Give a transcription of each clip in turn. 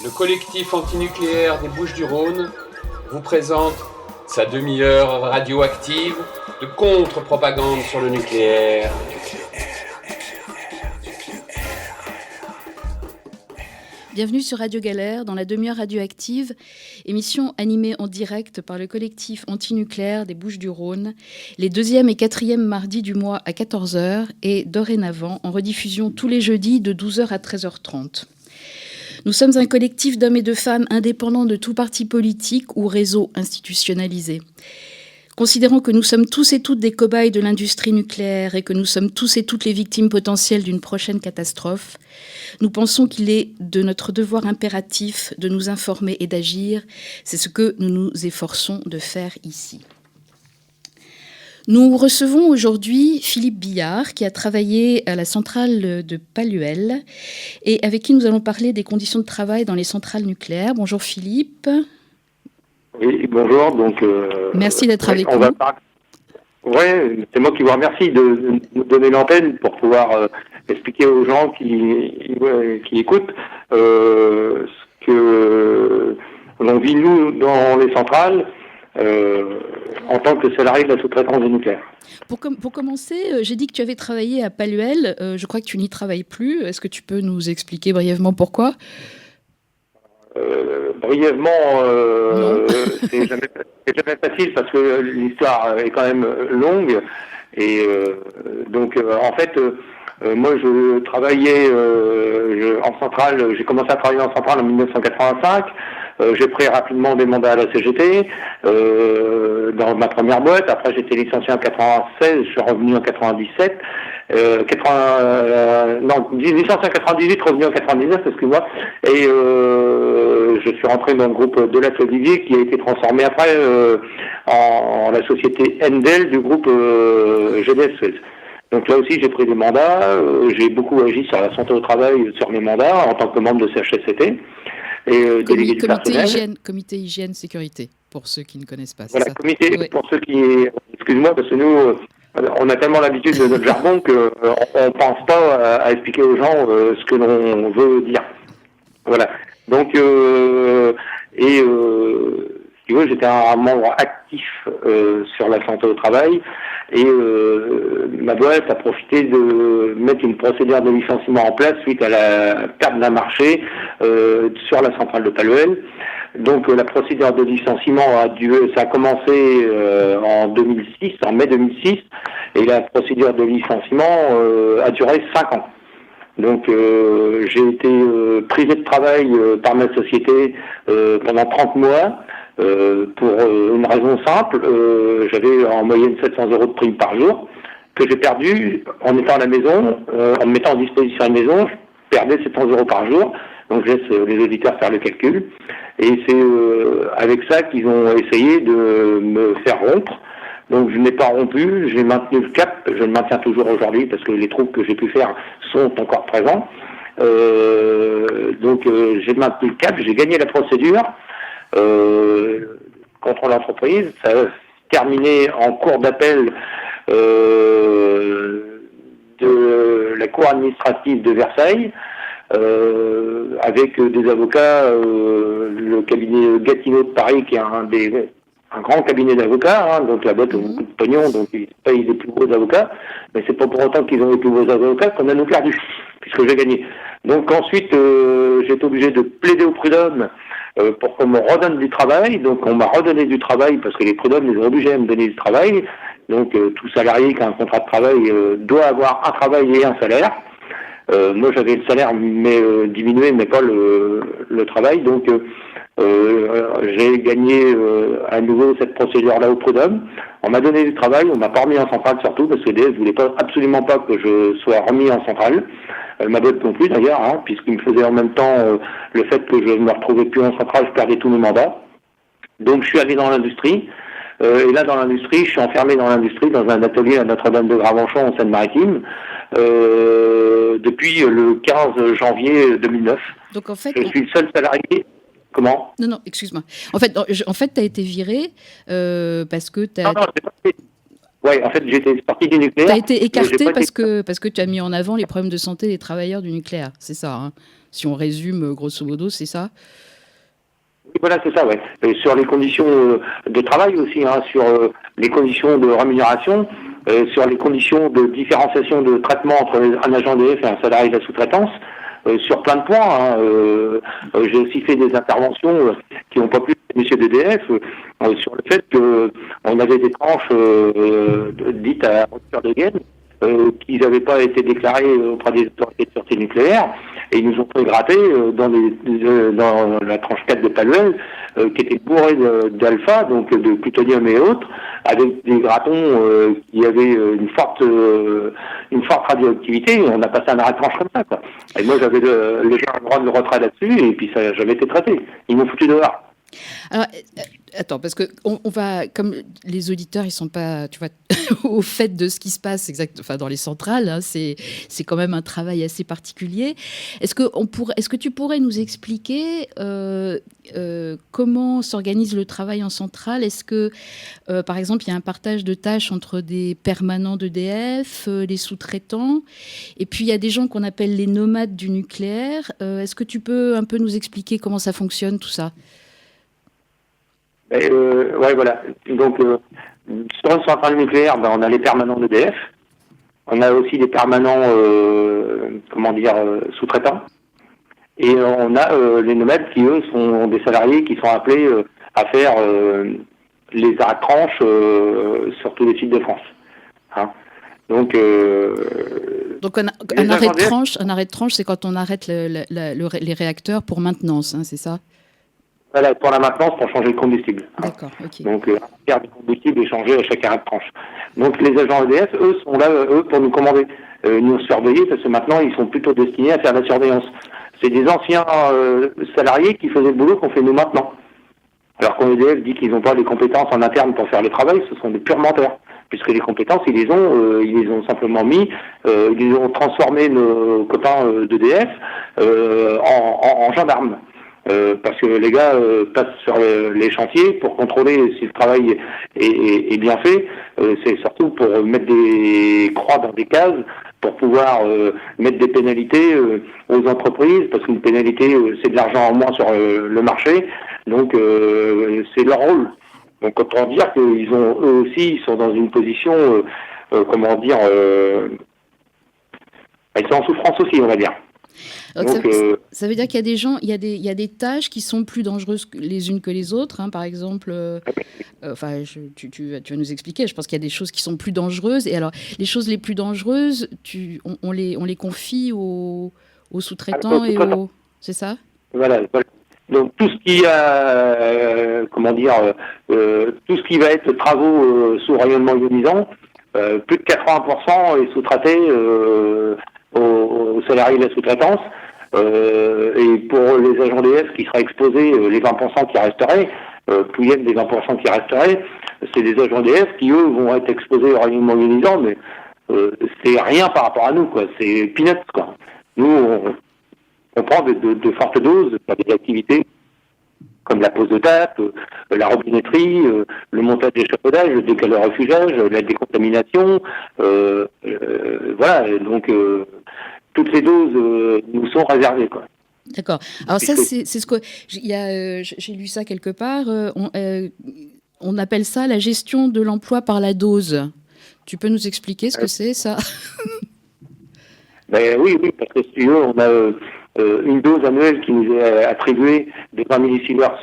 Le collectif antinucléaire des Bouches-du-Rhône vous présente sa demi-heure radioactive de contre-propagande sur le nucléaire. Bienvenue sur Radio Galère dans la demi-heure radioactive, émission animée en direct par le collectif antinucléaire des Bouches-du-Rhône, les 2e et 4e mardis du mois à 14h et dorénavant en rediffusion tous les jeudis de 12h à 13h30. Nous sommes un collectif d'hommes et de femmes indépendants de tout parti politique ou réseau institutionnalisé. Considérant que nous sommes tous et toutes des cobayes de l'industrie nucléaire et que nous sommes tous et toutes les victimes potentielles d'une prochaine catastrophe, nous pensons qu'il est de notre devoir impératif de nous informer et d'agir. C'est ce que nous nous efforçons de faire ici. Nous recevons aujourd'hui Philippe Billard, qui a travaillé à la centrale de Palluel et avec qui nous allons parler des conditions de travail dans les centrales nucléaires. Bonjour Philippe. Oui, bonjour. Donc, merci d'être avec nous. Oui, c'est moi qui vous remercie de nous donner l'antenne pour pouvoir expliquer aux gens qui écoutent ce que l'on vit, nous, dans les centrales, en tant que salarié de la sous-traitance du nucléaire. Pour commencer, j'ai dit que tu avais travaillé à Palluel. Je crois que tu n'y travailles plus. Est-ce que tu peux nous expliquer brièvement pourquoi ? Brièvement, c'est jamais facile parce que l'histoire est quand même longue et donc en fait moi je travaillais en centrale, j'ai commencé à travailler en centrale en 1985. J'ai pris rapidement des mandats à la CGT dans ma première boîte. Après, j'ai été licencié en 96, je suis revenu en 97. Licencié en 98, revenu en 99, excuse-moi. Et je suis rentré dans le groupe de la Olivier qui a été transformé après en la société Endel du groupe GDS Suez. Donc là aussi, j'ai pris des mandats. J'ai beaucoup agi sur la santé au travail, sur mes mandats en tant que membre de CHSCT. Et comité hygiène sécurité, pour ceux qui ne connaissent pas. Voilà, ça. Comité, oui. Pour ceux qui... Excuse-moi, parce que nous, on a tellement l'habitude de notre jargon qu'on ne pense pas à expliquer aux gens ce que l'on veut dire. Voilà. Donc, si tu veux, j'étais un membre actif sur la santé au travail et ma boîte a profité de mettre une procédure de licenciement en place suite à la perte d'un marché sur la centrale de Palluel. Donc la procédure de licenciement ça a commencé en mai 2006, et la procédure de licenciement a duré 5 ans. Donc j'ai été privé de travail par ma société pendant 30 mois. Pour une raison simple, j'avais en moyenne 700 € de prime par jour, que j'ai perdu en étant à la maison, en me mettant en disposition à la maison, je perdais 700 € par jour, donc je laisse les auditeurs faire le calcul, et c'est avec ça qu'ils ont essayé de me faire rompre. Donc je n'ai pas rompu, j'ai maintenu le cap, je le maintiens toujours aujourd'hui parce que les troubles que j'ai pu faire sont encore présents. Donc j'ai maintenu le cap, j'ai gagné la procédure contre l'entreprise. Ça a terminé en cour d'appel de la cour administrative de Versailles avec des avocats, le cabinet Gatineau de Paris qui est un grand cabinet d'avocats, donc la boîte a beaucoup de pognon, donc ils payent les plus gros avocats, mais c'est pas pour autant qu'ils ont les plus gros avocats qu'on a nous perdu, puisque j'ai gagné. Donc ensuite, j'ai été obligé de plaider au prud'homme pour qu'on me redonne du travail. Donc on m'a redonné du travail parce que les prud'hommes les ont obligés à me donner du travail. Donc tout salarié qui a un contrat de travail doit avoir un travail et un salaire. Moi j'avais le salaire mais diminué, mais pas le travail. Donc j'ai gagné à nouveau cette procédure-là au prud'homme. On m'a donné du travail, on m'a pas remis en centrale surtout parce que DS voulait absolument pas que je sois remis en centrale. Ma boîte non plus d'ailleurs, puisqu'il me faisait en même temps le fait que je ne me retrouvais plus en centrale, je perdais tous mes mandats. Donc je suis allé dans l'industrie. Et là dans l'industrie, je suis enfermé dans l'industrie, dans un atelier à Notre-Dame-de-Gravenchon en Seine-Maritime, depuis le 15 janvier 2009. Donc en fait, je suis le seul salarié. Comment ? Non, excuse-moi. En fait, tu as été viré parce que tu as... Non, c'est pas... Oui, en fait, j'étais sorti du nucléaire. Tu as été écarté parce que tu as mis en avant les problèmes de santé des travailleurs du nucléaire, c'est ça, hein ? Si on résume, grosso modo, c'est ça? Voilà, c'est ça, ouais. Et sur les conditions de travail aussi, hein, sur les conditions de rémunération, sur les conditions de différenciation de traitement entre un agent EDF et un salarié de la sous-traitance, sur plein de points. Hein, j'ai aussi fait des interventions qui n'ont pas plu à M. d'EDF sur le fait qu'on avait des tranches dites à rupture de gaine qui n'avaient pas été déclarées auprès des autorités de sûreté nucléaire, et ils nous ont fait gratter dans la tranche 4 de Paluel, qui était bourrée d'alpha, donc de plutonium et autres, avec des gratons qui avaient une forte radioactivité. On a passé un arrêt de tranche comme ça, quoi. Et moi, j'avais le droit de retrait là-dessus, et puis ça n'a jamais été traité. Ils m'ont foutu dehors. Alors, attends, parce que on va, comme les auditeurs, ils sont pas, tu vois, au fait de ce qui se passe enfin, dans les centrales, hein, c'est quand même un travail assez particulier. Est-ce que tu pourrais nous expliquer comment s'organise le travail en centrale? Est-ce que, par exemple, il y a un partage de tâches entre des permanents d'EDF, les sous-traitants, et puis il y a des gens qu'on appelle les nomades du nucléaire. Est-ce que tu peux un peu nous expliquer comment ça fonctionne, tout ça? Ouais, voilà. Donc, sur une centrale nucléaire, on a les permanents d'EDF. On a aussi des permanents, sous-traitants. Et on a les nomades qui, eux, sont des salariés qui sont appelés à faire les arrêts de tranche sur tous les sites de France. Hein. Donc un arrêt de tranche, c'est quand on arrête les réacteurs pour maintenance, hein, c'est ça? Voilà, pour la maintenance, pour changer le combustible. D'accord, ok. Donc, un tiers du combustible est changé à chaque arrêt de tranche. Donc, les agents EDF, eux, sont là, pour nous commander, nous surveiller, parce que maintenant, ils sont plutôt destinés à faire la surveillance. C'est des anciens salariés qui faisaient le boulot qu'on fait nous maintenant. Alors qu'on EDF dit qu'ils n'ont pas les compétences en interne pour faire le travail, ce sont des purs menteurs. Puisque les compétences, ils les ont simplement mis, ils ont transformé nos copains d'EDF en gendarmes. Parce que les gars passent sur les chantiers pour contrôler si le travail est bien fait. C'est surtout pour mettre des croix dans des cases, pour pouvoir mettre des pénalités aux entreprises, parce qu'une pénalité, c'est de l'argent en moins sur le marché. Donc, c'est leur rôle. Donc, autant dire qu'ils ont, eux aussi, ils sont dans une position, ils sont en souffrance aussi, on va dire. Donc, ça veut dire qu'il y a des gens, il y a des tâches qui sont plus dangereuses les unes que les autres, hein, par exemple. Tu vas nous expliquer. Je pense qu'il y a des choses qui sont plus dangereuses. Et alors, les choses les plus dangereuses, on les confie aux sous-traitants c'est ça? Voilà. Donc tout ce qui tout ce qui va être travaux sous rayonnement ionisant, plus de 80% est sous-traité aux salariés de la sous-traitance, et pour les agents d'EDF qui seraient exposés, les 20% qui resteraient, plus des 20% qui resteraient, c'est des agents d'EDF qui, eux, vont être exposés au rayonnement ionisant, mais c'est rien par rapport à nous, quoi. C'est peanuts, quoi. Nous, on prend de fortes doses pour des activités comme la pose de tape, la robinetterie, le montage d'échafaudage, le décalorefugage, la décontamination, voilà, donc toutes ces doses nous sont réservées, quoi. D'accord. Alors ça, c'est ce que j'ai lu ça quelque part. On appelle ça la gestion de l'emploi par la dose. Tu peux nous expliquer ce que c'est, ça? Oui, parce que si tu veux, on a une dose annuelle qui nous est attribuée de 20 millisieverts.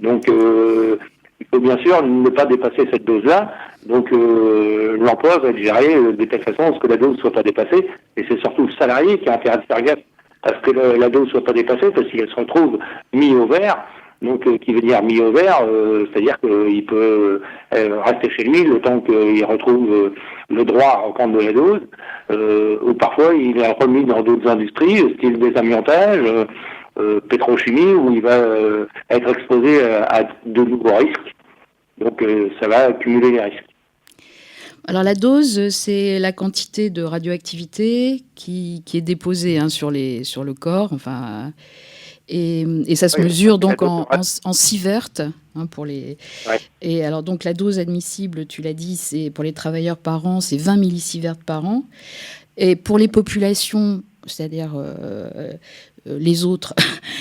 Donc, il faut bien sûr ne pas dépasser cette dose-là. Donc, l'emploi va être géré de telle façon à ce que la dose ne soit pas dépassée. Et c'est surtout le salarié qui a intérêt à faire gaffe à ce que la dose ne soit pas dépassée, parce qu'il se retrouve mis au vert. Donc, qui veut dire mis au vert, c'est-à-dire qu'il peut rester chez lui le temps qu'il retrouve le droit à reprendre de la dose, ou parfois il est remis dans d'autres industries, style désamiantage, pétrochimie, où il va être exposé à de nouveaux risques. Donc, ça va accumuler les risques. Alors la dose, c'est la quantité de radioactivité qui est déposée, hein, sur le corps, enfin... Et ça se mesure donc en sieverts, hein, pour les. Ouais. Et alors donc la dose admissible, tu l'as dit, c'est pour les travailleurs par an, c'est 20 millisieverts par an. Et pour les populations, c'est-à-dire les autres,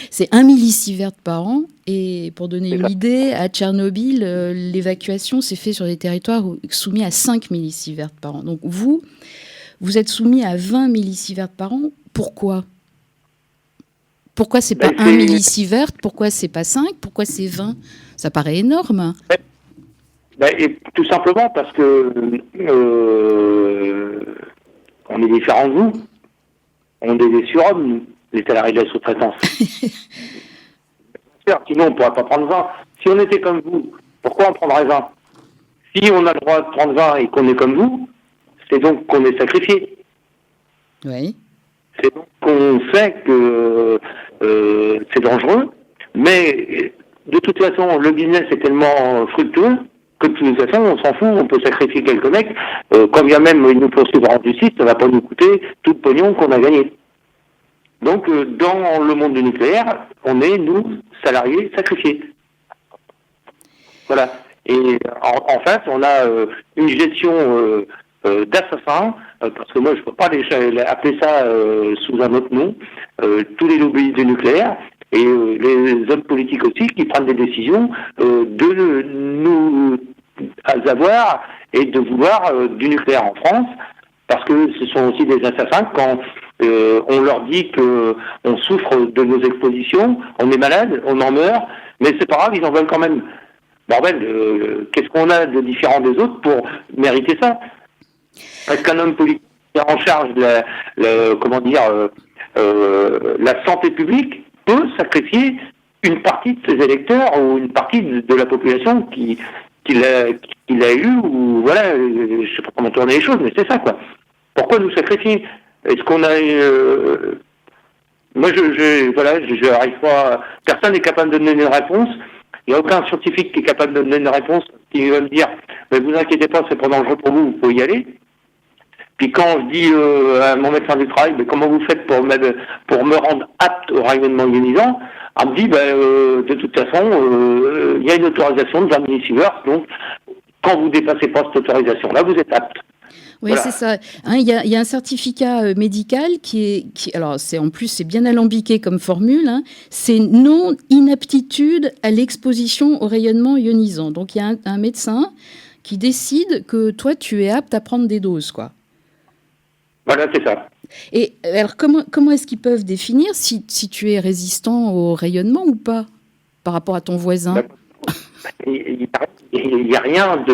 c'est 1 millisievert par an. Et pour donner une idée, à Tchernobyl, l'évacuation s'est faite sur des territoires soumis à 5 millisieverts par an. Donc vous êtes soumis à 20 millisieverts par an. Pourquoi ? Pourquoi c'est pas 1 millisievert ? Pourquoi c'est pas 5 ? Pourquoi c'est 20 ? Ça paraît énorme. Et tout simplement parce que on est différents de vous. On est des surhommes, nous, les salariés de la sous-traitance. Sinon, on ne pourrait pas prendre 20. Si on était comme vous, pourquoi on prendrait 20 ? Si on a le droit de prendre 20 et qu'on est comme vous, c'est donc qu'on est sacrifié. Oui. C'est donc qu'on sait que c'est dangereux, mais de toute façon, le business est tellement fructueux que de toute façon, on s'en fout, on peut sacrifier quelques mecs. Quand bien même ils nous poursuivent en justice, ça ne va pas nous coûter tout le pognon qu'on a gagné. Donc, dans le monde du nucléaire, on est, nous, salariés sacrifiés. Voilà. Et en face, on a une gestion d'assassins, parce que moi, je ne peux pas appeler ça sous un autre nom, tous les lobbyistes du nucléaire, et les hommes politiques aussi, qui prennent des décisions de nous avoir et de vouloir du nucléaire en France, parce que ce sont aussi des assassins quand on leur dit que on souffre de nos expositions, on est malade, on en meurt, mais c'est pas grave, ils en veulent quand même. Bordel, qu'est-ce qu'on a de différent des autres pour mériter ça ? Est-ce qu'un homme politique en charge de la santé publique peut sacrifier une partie de ses électeurs ou une partie de la population qu'il a élu, ou voilà, je sais pas comment tourner les choses, mais c'est ça, quoi. Pourquoi nous sacrifier ? Est-ce qu'on a... moi, je n'arrive pas... Personne n'est capable de donner une réponse. Il n'y a aucun scientifique qui est capable de donner une réponse, qui va me dire « Mais vous inquiétez pas, c'est pas dangereux pour vous, vous pouvez y aller ». Puis quand je dis à mon médecin du travail « Mais comment vous faites pour me rendre apte au rayonnement ionisant ?» Elle me dit de toute façon, il y a une autorisation de 20 millisieverts, donc quand vous dépassez pas cette autorisation-là, vous êtes apte. Oui, voilà. C'est ça. Il y a un certificat médical alors c'est bien alambiqué comme formule. C'est non inaptitude à l'exposition au rayonnement ionisant. Donc il y a un médecin qui décide que toi tu es apte à prendre des doses, quoi. Voilà, c'est ça. Et alors comment est-ce qu'ils peuvent définir si tu es résistant au rayonnement ou pas par rapport à ton voisin ? Il n'y a rien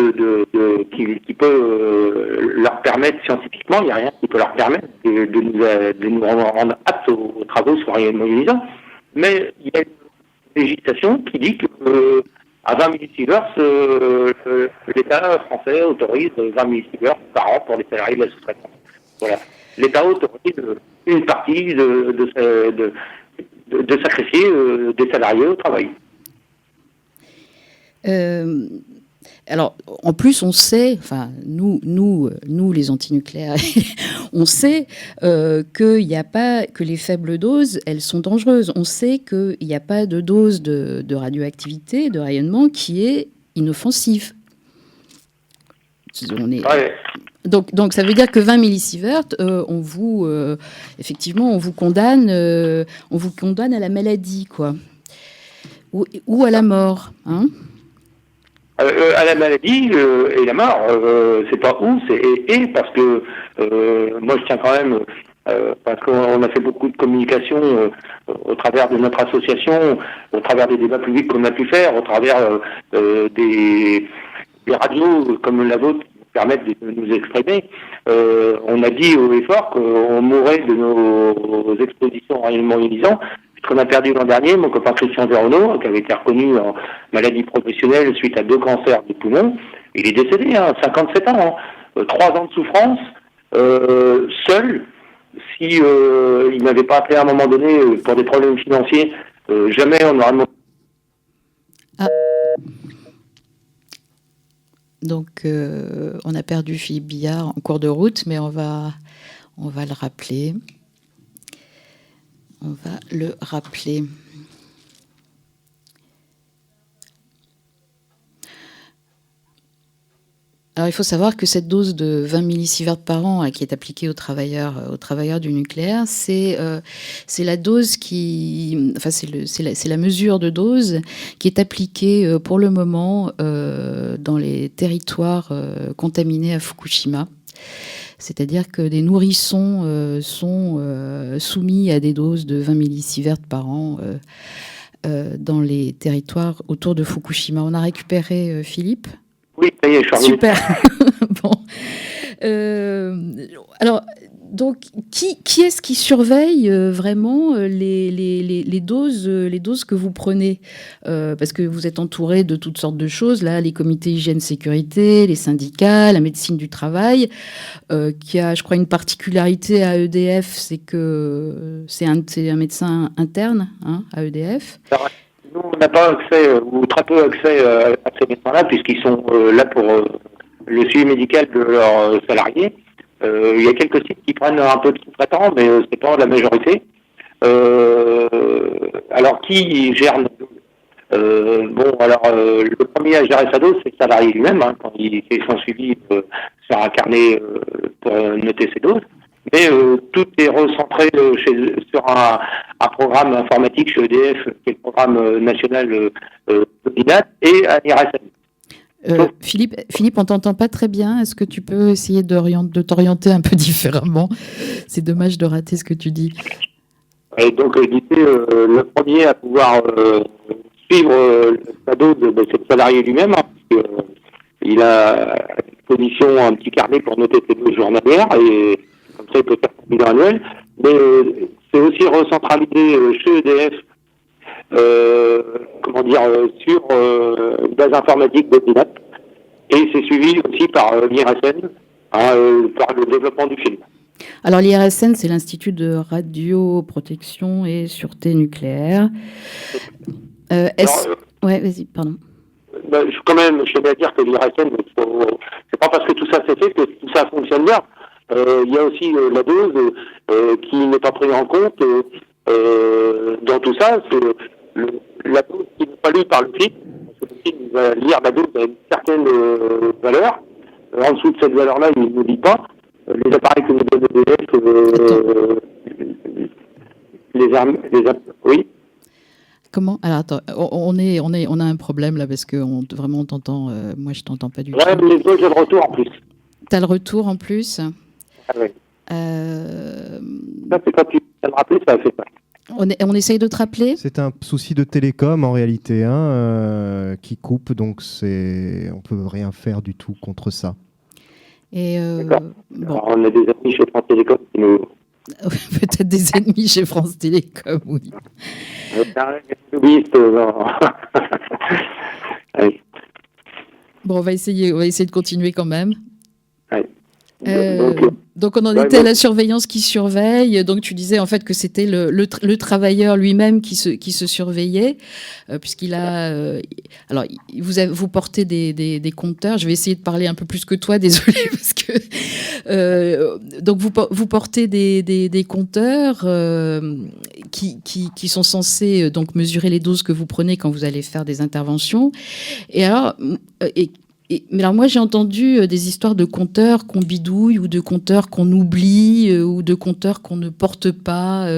qui peut leur permettre scientifiquement, il n'y a rien qui peut leur permettre de nous rendre aptes aux travaux sur le rayonnement ionisant. Mais il y a une législation qui dit que à 20 millisieverts, l'État français autorise 20 millisieverts par an pour les salariés de la sous-traitance. Voilà. L'État autorise une partie de sacrifier des salariés au travail. Alors, en plus, on sait, enfin, nous les antinucléaires, on sait que les faibles doses, elles sont dangereuses. On sait qu'il n'y a pas de dose de radioactivité, de rayonnement qui est inoffensive. Donc, ça veut dire que 20 millisieverts, effectivement, on vous condamne à la maladie, quoi, ou à la mort, hein. À la maladie et la mort, c'est pas où, c'est et parce que moi je tiens quand même, parce qu'on a fait beaucoup de communication au travers de notre association, au travers des débats publics qu'on a pu faire, au travers des radios comme la vôtre qui permettent de nous exprimer. On a dit haut et fort qu'on mourrait de nos expositions au rayonnement ionisant. Qu'on a perdu l'an dernier, mon copain Christian Véronneau, qui avait été reconnu en maladie professionnelle suite à 2 cancers du poumon, il est décédé, 57 ans, 3 ans de souffrance, seul, si il n'avait pas appelé à un moment donné pour des problèmes financiers, jamais on aurait... Donc, on a perdu Philippe Billard en cours de route, mais on va le rappeler. On va le rappeler. Alors, il faut savoir que cette dose de 20 millisieverts par an qui est appliquée aux travailleurs du nucléaire, c'est la dose c'est la mesure de dose qui est appliquée pour le moment dans les territoires contaminés à Fukushima. C'est-à-dire que des nourrissons sont soumis à des doses de 20 millisieverts par an dans les territoires autour de Fukushima. On a récupéré Philippe ? Oui, ça y est, je suis Super. Bon. Alors, donc, qui est-ce qui surveille vraiment les doses que vous prenez parce que vous êtes entouré de toutes sortes de choses, là, les comités hygiène-sécurité, les syndicats, la médecine du travail, qui a, je crois, une particularité à EDF, c'est que c'est un médecin interne à EDF. Nous, on n'a pas accès, ou très peu accès à ces médecins-là, puisqu'ils sont là pour le suivi médical de leurs salariés. Il y a quelques sites qui prennent un peu de sous-traitants, mais c'est pas la majorité. Alors, qui gère notre dose ? Le premier à gérer sa dose, c'est le salarié lui-même, quand il fait son suivi sur un carnet pour noter ses doses. Mais tout est recentré sur un programme informatique chez EDF, qui est le programme national de BINAT, et à l'IRSN. Philippe, on t'entend pas très bien. Est-ce que tu peux essayer de t'orienter un peu différemment ? C'est dommage de rater ce que tu dis. Et donc, le premier à pouvoir suivre sa dose, c'est le salarié lui-même, parce qu'il a à disposition un petit carnet pour noter ses doses journalières, et comme ça, il peut faire son bilan annuel. Mais c'est aussi recentralisé chez EDF, sur une base informatique de BINAT, et c'est suivi aussi par l'IRSN, par le développement du film. Alors l'IRSN, c'est l'Institut de radioprotection et sûreté nucléaire. Ouais, vas-y, pardon. Je tenais à dire que l'IRSN, c'est pas parce que tout ça s'est fait que tout ça fonctionne bien. Il y a aussi la dose qui n'est pas prise en compte dans tout ça. C'est la dose qui n'est pas lue par le FIC. Le FIC va lire la dose à une certaine valeur. En dessous de cette valeur-là, il ne nous dit pas. Les appareils que nous donne EDF, oui. Comment ? Alors attends, on a un problème là parce que vraiment on t'entend. Moi, je t'entends pas du tout. Ouais, mais j'ai le retour en plus. T'as le retour en plus. Ah oui. Ça, c'est quand tu vas me rappeler, ça a fait ça. On essaye de te rappeler. C'est un souci de télécom en réalité, qui coupe, donc on peut rien faire du tout contre ça. Et bon. Alors, on a des amis chez France Télécom qui nous... Peut-être des ennemis chez France Télécom, oui. Oui. Bon, on va essayer de continuer quand même. Oui. Donc on en était à la surveillance qui surveille. Donc tu disais en fait que c'était le travailleur lui-même qui se surveillait, puisqu'il a. Alors vous portez des compteurs. Je vais essayer de parler un peu plus que toi, désolé, parce que donc vous portez des compteurs qui sont censés donc mesurer les doses que vous prenez quand vous allez faire des interventions. Et alors mais alors moi j'ai entendu des histoires de compteurs qu'on bidouille ou de compteurs qu'on oublie ou de compteurs qu'on ne porte pas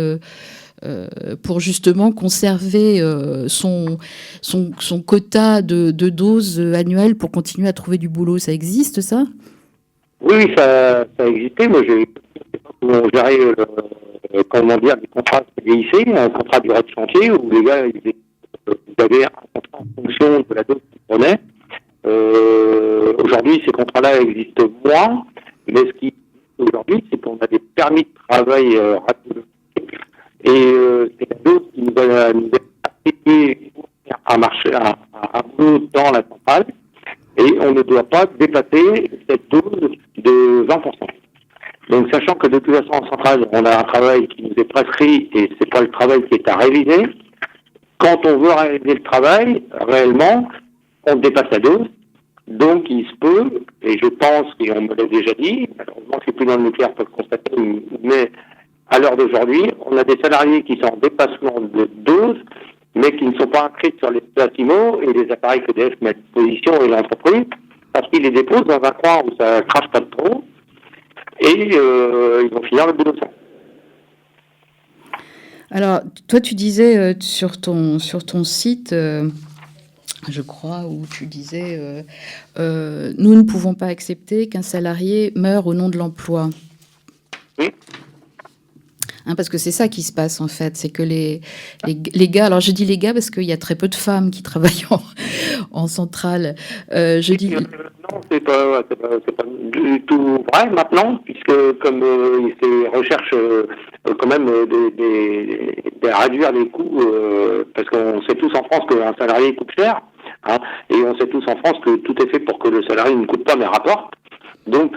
pour justement conserver son quota de doses annuelles pour continuer à trouver du boulot. Ça existe ça ? Oui, ça a existé. Moi j'ai géré des contrats CDIC, un contrat de durée de chantier où les gars ils avaient un contrat en fonction de la dose qu'ils prenaient. Aujourd'hui, ces contrats-là existent moins, mais ce qui aujourd'hui, c'est qu'on a des permis de travail radiologiques et c'est la dose qui nous a appliqué à marcher un boulot dans la centrale et on ne doit pas dépasser cette dose de 20%. Donc, sachant que de toute façon en centrale, on a un travail qui nous est prescrit et c'est pas le travail qui est à réviser. Quand on veut réaliser le travail, réellement, on dépasse la dose, donc il se peut, et je pense, et on me l'a déjà dit, malheureusement c'est plus dans le nucléaire pour le constater, mais à l'heure d'aujourd'hui, on a des salariés qui sont en dépassement de dose, mais qui ne sont pas inscrits sur les placimos et les appareils que EDF met à disposition et l'entreprise, parce qu'ils les déposent dans un coin où ça crache pas trop, et ils vont finir le boulot sans. Alors, toi, tu disais sur ton site, je crois, où tu disais nous ne pouvons pas accepter qu'un salarié meure au nom de l'emploi. Oui. Parce que c'est ça qui se passe en fait, c'est que les gars, alors je dis les gars parce qu'il y a très peu de femmes qui travaillent en centrale. Non, c'est pas du tout vrai maintenant, puisque comme ils recherchent quand même de réduire les coûts, parce qu'on sait tous en France qu'un salarié coûte cher, hein, et on sait tous en France que tout est fait pour que le salarié ne coûte pas mais rapporte. Donc,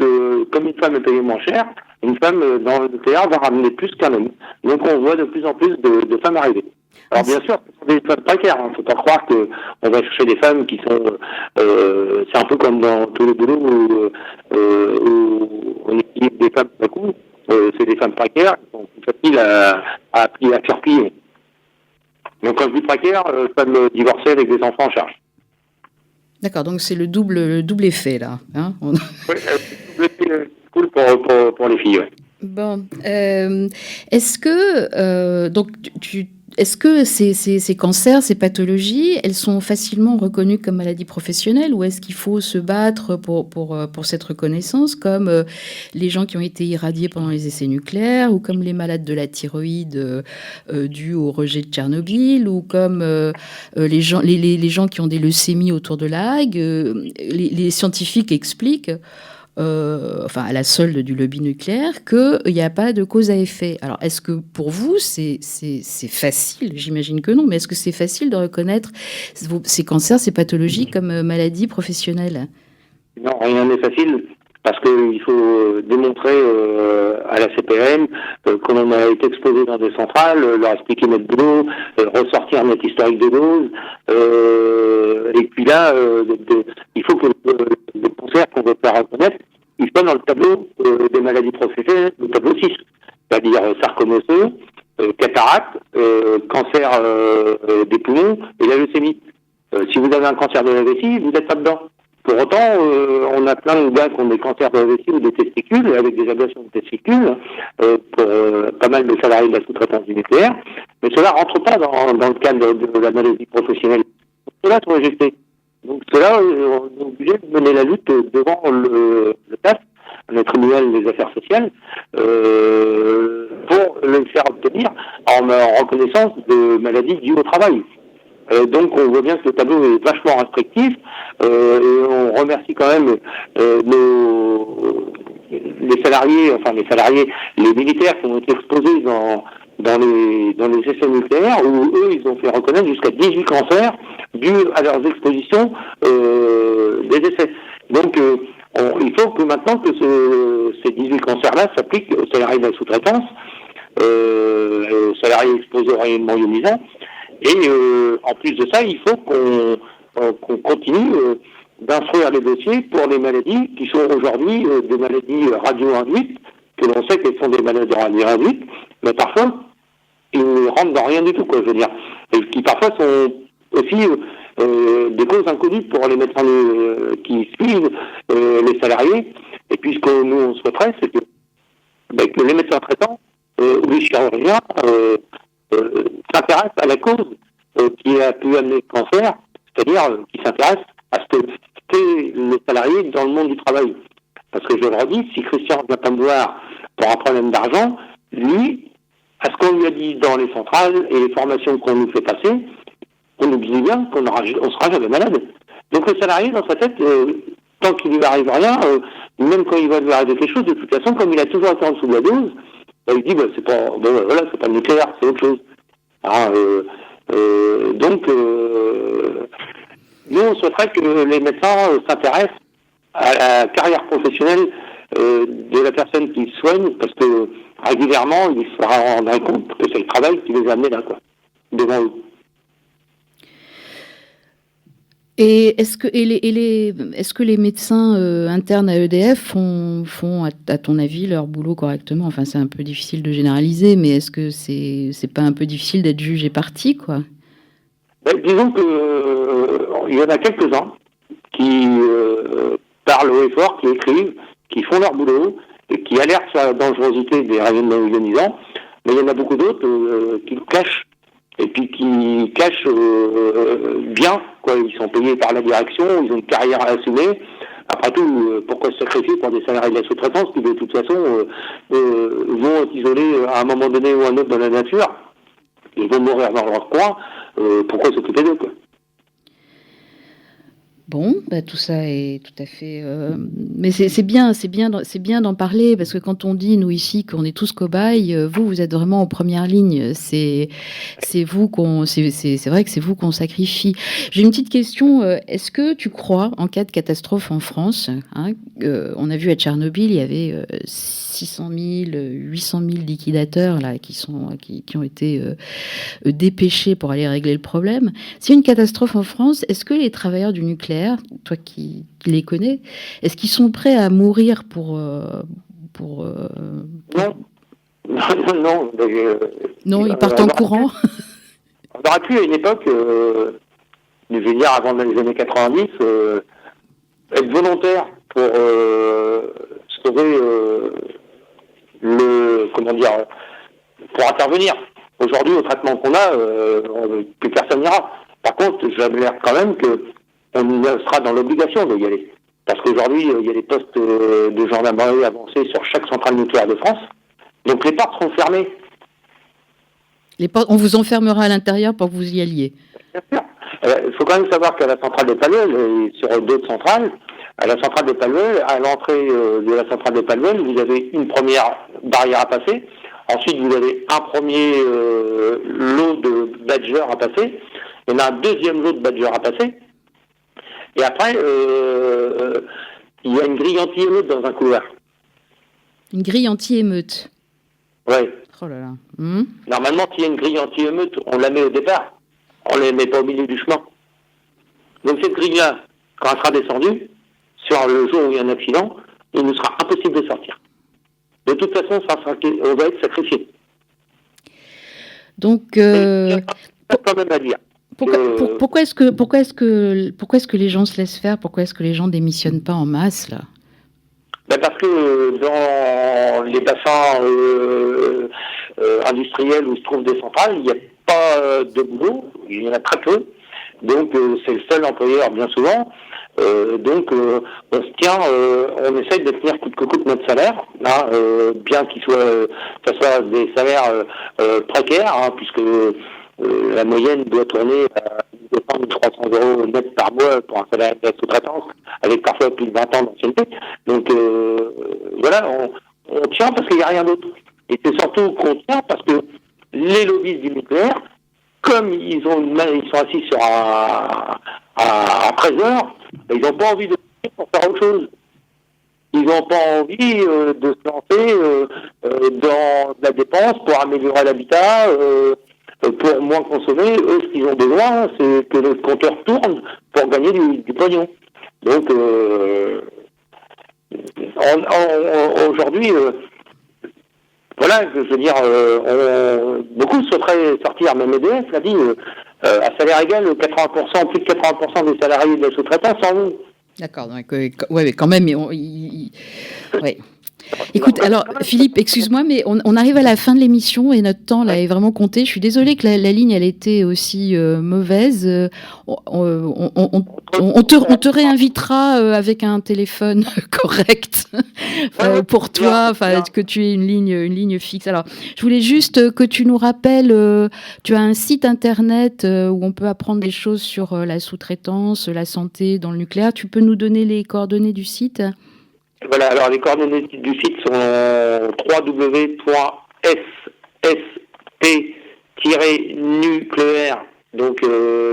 comme une femme est payée moins cher, une femme dans le nucléaire va ramener plus qu'un homme. Donc, on voit de plus en plus de femmes arriver. Alors, bien sûr, ce sont des femmes précaires. Faut pas croire que on va chercher des femmes qui sont... c'est un peu comme dans tous les boulots où on équilibre des femmes d'un coup. C'est des femmes précaires qui sont plus faciles à faire plier. Donc, quand je dis précaire, femmes divorcées avec des enfants en charge. D'accord, donc c'est le double effet, là. Hein Oui, c'est cool pour les filles, ouais. Bon, est-ce que donc est-ce que ces cancers, ces pathologies, elles sont facilement reconnues comme maladies professionnelles, ou est-ce qu'il faut se battre pour cette reconnaissance, comme les gens qui ont été irradiés pendant les essais nucléaires, ou comme les malades de la thyroïde dus au rejet de Tchernobyl, ou comme les gens qui ont des leucémies autour de la Hague. Les scientifiques expliquent à la solde du lobby nucléaire, qu'il n'y a pas de cause à effet. Alors, est-ce que pour vous, c'est facile? J'imagine que non, mais est-ce que c'est facile de reconnaître ces cancers, ces pathologies comme maladies professionnelles? Non, rien n'est facile, parce qu'il faut démontrer à la CPM qu'on a été exposé dans des centrales, leur expliquer notre boulot, ressortir notre historique de dose, et puis là, il faut que le cancer qu'on veut faire reconnaître, il soit dans le tableau des maladies professionnelles, le tableau 6, c'est-à-dire sarcomoseux, cataracte, cancer des poumons et la leucémie. Si vous avez un cancer de la vessie, vous n'êtes pas dedans. Pour autant, on a plein de gars qui ont des cancers de la vessie ou des testicules, avec des ablations de testicules, pour pas mal de salariés de la sous-traitance du nucléaire, mais cela ne rentre pas dans le cadre de la maladie professionnelle. Cela sont rejetés. Donc cela, on est obligé de mener la lutte devant le TAF, le tribunal des affaires sociales, pour le faire obtenir en reconnaissance de maladies dues au travail. Donc on voit bien que le tableau est vachement restrictif, et on remercie quand même les salariés, les militaires qui ont été exposés dans les essais nucléaires, où eux, ils ont fait reconnaître jusqu'à 18 cancers dus à leurs expositions des essais. Donc, il faut que maintenant que ces 18 cancers-là s'appliquent aux salariés de la sous-traitance, aux salariés exposés aux rayonnements ionisants. Et en plus de ça, il faut qu'on continue d'instruire les dossiers pour les maladies qui sont aujourd'hui des maladies radio-induites, que l'on sait qu'elles sont des maladies radio-induites, mais parfois, ils ne rentrent dans rien du tout, quoi, je veux dire. Et qui parfois sont aussi des causes inconnues pour les médecins qui suivent les salariés. Et puis ce que nous on souhaiterait, c'est que les médecins traitants ou les chirurgiens s'intéressent à la cause qui a pu amener le cancer, c'est-à-dire qui s'intéressent à ce que fait le salarié dans le monde du travail. Parce que je le redis, si Christian vient pas me voir pour un problème d'argent, lui, à ce qu'on lui a dit dans les centrales et les formations qu'on nous fait passer, on oublie bien qu'on sera jamais malade. Donc le salarié, dans sa tête, tant qu'il lui arrive rien, même quand il va lui arriver quelque chose, de toute façon, comme il a toujours été en dessous de la dose, il dit c'est pas c'est pas nucléaire, c'est autre chose. Donc nous on souhaiterait que les médecins s'intéressent à la carrière professionnelle de la personne qui soigne, parce que régulièrement il se rendra compte que c'est le travail qui les a amenés là, quoi, devant eux. Et est-ce que les médecins internes à EDF font à ton avis leur boulot correctement? Enfin, c'est un peu difficile de généraliser, mais est-ce que c'est pas un peu difficile d'être jugé parti, quoi? Disons que il y en a quelques-uns qui parlent haut et fort, qui écrivent, qui font leur boulot, et qui alertent sur la dangerosité des rayonnements ionisants. Mais il y en a beaucoup d'autres qui le cachent. Et puis qui cachent bien, quoi. Ils sont payés par la direction, ils ont une carrière à assumer. Après tout, pourquoi se sacrifier pour des salariés de la sous-traitance qui, de toute façon, vont être isolés à un moment donné ou à un autre dans la nature. Ils vont mourir dans leur coin. Pourquoi s'occuper d'eux, quoi? Bon, tout ça est tout à fait. Mais c'est bien d'en parler parce que quand on dit nous ici qu'on est tous cobayes, vous êtes vraiment en première ligne. C'est vous c'est vrai que c'est vous qu'on sacrifie. J'ai une petite question. Est-ce que tu crois en cas de catastrophe en France, on a vu à Tchernobyl, il y avait 600 000, 800 000 liquidateurs là qui ont été dépêchés pour aller régler le problème. S'il y a une catastrophe en France, est-ce que les travailleurs du nucléaire, toi qui les connais, est-ce qu'ils sont prêts à mourir pour... Non. Non. Non, ils partent en courant. On aurait pu à une époque, je veux dire avant les années 90, être volontaire pour sauver pour intervenir. Aujourd'hui, au traitement qu'on a, plus personne n'ira. Par contre, j'avère quand même qu'on sera dans l'obligation d'y aller. Parce qu'aujourd'hui, il y a des postes de gendarmerie avancés sur chaque centrale nucléaire de France. Donc les portes seront fermées. On vous enfermera à l'intérieur pour que vous y alliez. Bien sûr. Il faut quand même savoir qu'à la centrale de Palluel et sur d'autres centrales, à la centrale de Palluel, à l'entrée de la centrale de Palluel, vous avez une première barrière à passer. Ensuite, vous avez un premier lot de badgers à passer. Il y en a un deuxième lot de badgers à passer. Et après, il y a une grille anti-émeute dans un couloir. Une grille anti-émeute. Oui. Oh là là. Normalement, s'il y a une grille anti-émeute, on la met au départ. On ne la met pas au milieu du chemin. Donc cette grille-là, quand elle sera descendue, sur le jour où il y a un accident, il nous sera impossible de sortir. De toute façon, on va être sacrifié. Donc, il y a quand même à dire. Pourquoi est-ce que les gens se laissent faire? Pourquoi est-ce que les gens démissionnent pas en masse là? Parce que dans les bassins industriels où se trouvent des centrales, il n'y a pas de boulot, il y en a très peu. Donc c'est le seul employeur bien souvent. Donc on se tient, on essaye de tenir coûte que coûte notre salaire, bien que ça soit des salaires précaires, puisque la moyenne doit tourner à 200 300 euros net par mois pour un salaire de sous-traitance, avec parfois plus de 20 ans d'ancienneté. Donc voilà, on tient parce qu'il n'y a rien d'autre. Et c'est surtout qu'on tient parce que les lobbies du nucléaire, comme ils sont assis sur un trésor, ils n'ont pas envie de pour faire autre chose. Ils n'ont pas envie de se lancer dans la dépense pour améliorer l'habitat, pour moins consommer. Eux, ce qu'ils ont besoin, c'est que le compteur tourne pour gagner du pognon. Donc, aujourd'hui, voilà, je veux dire, beaucoup souhaiteraient sortir, même EDF l'a dit, à salaire égal, 80%, plus de 80% des salariés de la sous-traitance s'en vont. D'accord, donc, mais quand même, ouais. Écoute, alors Philippe, excuse-moi, mais on arrive à la fin de l'émission et notre temps là est vraiment compté. Je suis désolée que la ligne elle était aussi mauvaise. On te réinvitera avec un téléphone correct pour toi, que tu aies une ligne fixe. Alors, je voulais juste que tu nous rappelles, tu as un site internet où on peut apprendre des choses sur la sous-traitance, la santé dans le nucléaire. Tu peux nous donner les coordonnées du site ? Voilà, alors les coordonnées du site sont www.st-nucléaire, donc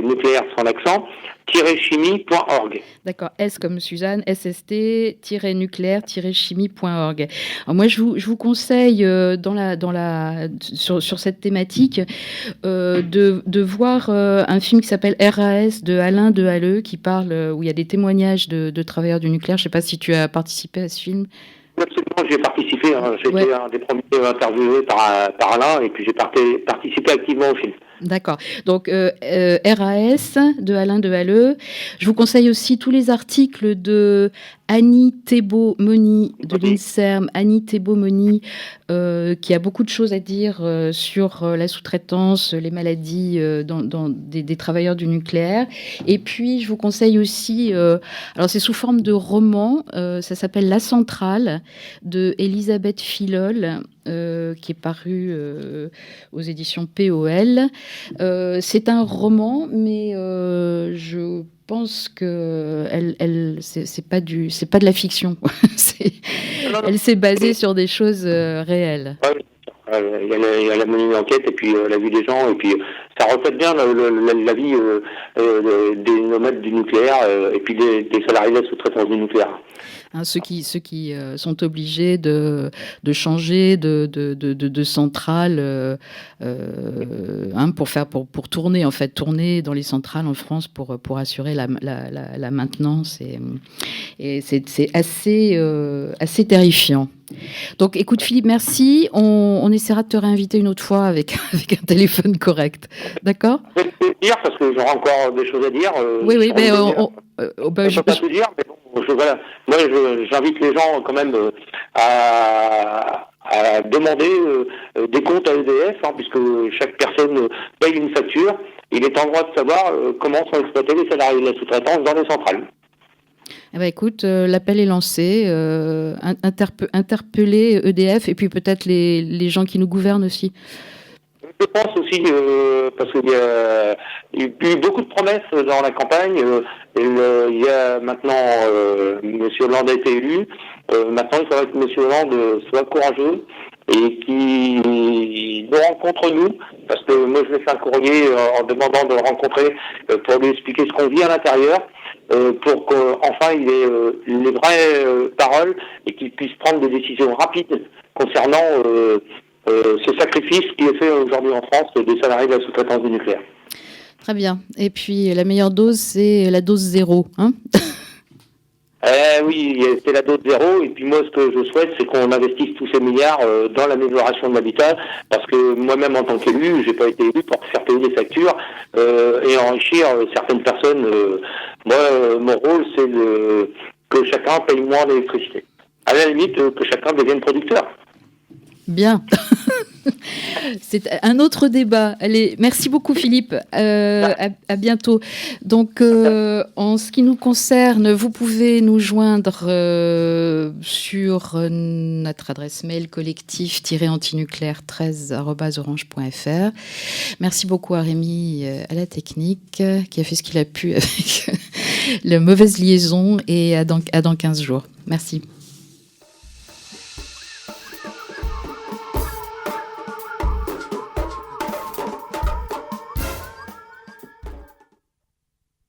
nucléaire sans l'accent, chimie.org. D'accord, S comme Suzanne, sst-nucléaire-chimie.org. Alors moi, je vous conseille sur cette thématique de voir un film qui s'appelle RAS de Alain Dehalleux qui parle où il y a des témoignages de travailleurs du nucléaire. Je ne sais pas si tu as participé à ce film. Absolument, j'ai participé. J'étais un des premiers interviewés par Alain et puis j'ai participé activement au film. D'accord. Donc, RAS de Alain de Halleux. Je vous conseille aussi tous les articles de Annie Thébault-Moni de l'INSERM. Annie Thébault-Moni, qui a beaucoup de choses à dire sur la sous-traitance, les maladies des travailleurs du nucléaire. Et puis, je vous conseille aussi, alors c'est sous forme de roman, ça s'appelle La Centrale de Elisabeth Filol, qui est paru aux éditions POL. C'est un roman, mais je pense que c'est pas de la fiction. Elle s'est basée sur des choses réelles. Il y a la menée d'enquête et puis la vie des gens, et puis ça reflète bien la vie des nomades du nucléaire et puis des salariés de la sous-traitance du nucléaire. Hein, ceux qui sont obligés de changer de centrale pour tourner dans les centrales en France pour assurer la maintenance, et c'est assez terrifiant. Donc écoute Philippe, merci, on essaiera de te réinviter une autre fois avec un téléphone correct, d'accord? Je vais te dire parce que j'aurai encore des choses à dire. Oui, mais je peux pas tout dire, mais bon, voilà. Moi, j'invite les gens quand même à demander des comptes à EDF, puisque chaque personne paye une facture. Il est en droit de savoir comment sont exploités les salariés de la sous-traitance dans les centrales. Eh ben écoute, l'appel est lancé. Interpeller EDF et puis peut-être les gens qui nous gouvernent aussi. Je pense aussi, parce qu'il y a eu beaucoup de promesses dans la campagne. Il y a maintenant, M. Hollande a été élu. Maintenant, il faudrait que M. Hollande soit courageux et qu'il nous rencontre nous. Parce que moi, je vais faire un courrier en demandant de le rencontrer pour lui expliquer ce qu'on vit à l'intérieur. Pour qu'enfin il ait les vraies paroles et qu'il puisse prendre des décisions rapides concernant ce sacrifice qui est fait aujourd'hui en France des salariés de la sous-traitance du nucléaire. Très bien. Et puis la meilleure dose, c'est la dose 0, hein? Oui, c'est la dose 0. Et puis moi, ce que je souhaite, c'est qu'on investisse tous ces milliards dans l'amélioration de l'habitat, parce que moi-même, en tant qu'élu, j'ai pas été élu pour faire payer des factures et enrichir certaines personnes. Moi, mon rôle, c'est que chacun paye moins d'électricité. À la limite, que chacun devienne producteur. Bien. C'est un autre débat. Allez, merci beaucoup Philippe. À bientôt. Donc, en ce qui nous concerne, vous pouvez nous joindre sur notre adresse mail collectif-antinucléaire13@orange.fr. Merci beaucoup à Rémi à la technique qui a fait ce qu'il a pu avec la mauvaise liaison, et à dans 15 jours. Merci.